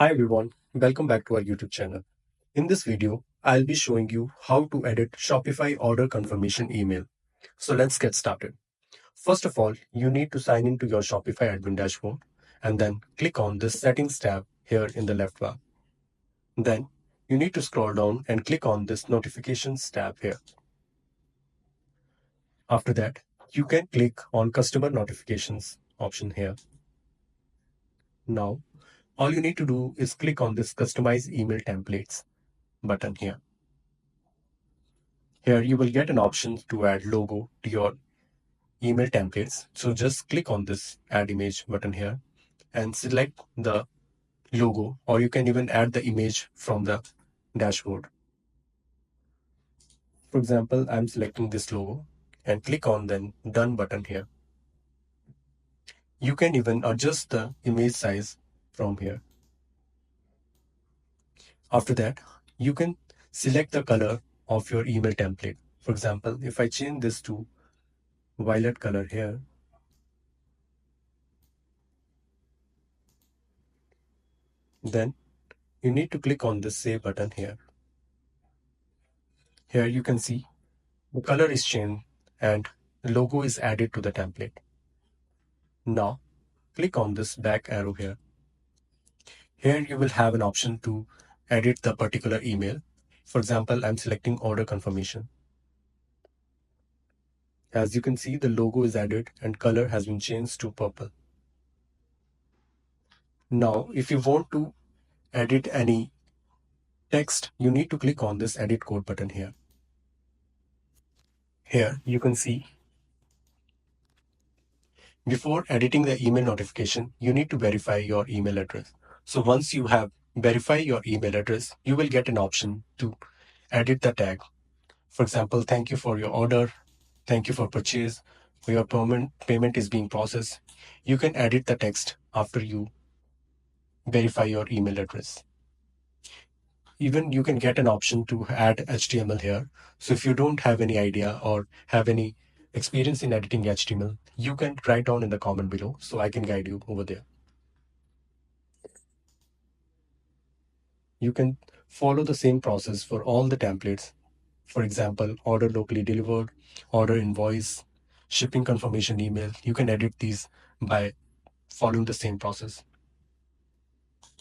Hi everyone, welcome back to our YouTube channel. In this video, I'll be showing you how to edit Shopify order confirmation email. So let's get started. First of all, you need to sign into your Shopify admin dashboard and then click on this settings tab here in the left bar. Then you need to scroll down and click on this notifications tab here. After that, you can click on customer notifications option here. Now, all you need to do is click on this customize email templates button here. Here you will get an option to add logo to your email templates. So just click on this add image button here and select the logo, or you can even add the image from the dashboard. For example, I'm selecting this logo and click on then done button here. You can even adjust the image size from here. After that, you can select the color of your email template. For example, if I change this to violet color here, then you need to click on this save button here. Here you can see the color is changed and the logo is added to the template. Now click on this back arrow here. Here you will have an option to edit the particular email. For example, I'm selecting order confirmation. As you can see, the logo is added and color has been changed to purple. Now, if you want to edit any text, you need to click on this edit code button here. Here you can see before editing the email notification, you need to verify your email address. So once you have verified your email address, you will get an option to edit the tag. For example, thank you for your order, thank you for purchase, or your payment is being processed. You can edit the text after you verify your email address. Even you can get an option to add HTML here. So if you don't have any idea or have any experience in editing HTML, you can write down in the comment below so I can guide you over there. You can follow the same process for all the templates. For example, order locally delivered, order invoice, shipping confirmation email. You can edit these by following the same process.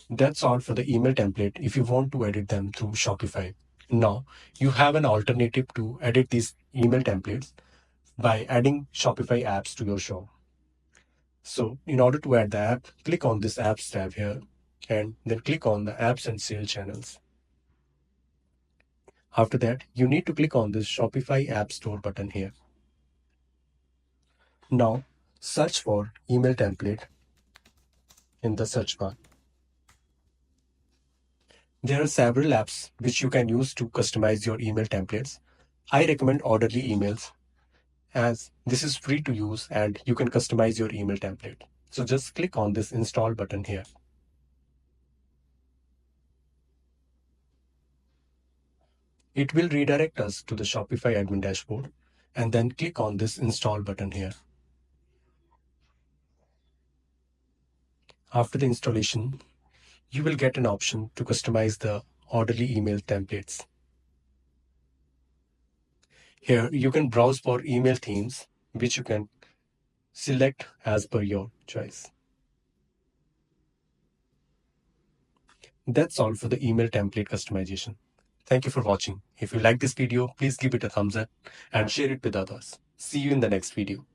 That's all for the email template if you want to edit them through Shopify. Now, you have an alternative to edit these email templates by adding Shopify apps to your shop. So in order to add the app, click on this apps tab here and then click on the apps and sale channels. After that, you need to click on this Shopify App Store button here. Now, search for email template in the search bar. There are several apps which you can use to customize your email templates. I recommend Orderly Emails as this is free to use and you can customize your email template. So just click on this install button here. It will redirect us to the Shopify admin dashboard and then click on this install button here. After the installation, you will get an option to customize the orderly email templates. Here you can browse for email themes, which you can select as per your choice. That's all for the email template customization. Thank you for watching. If you like this video, please give it a thumbs up and share it with others. See you in the next video.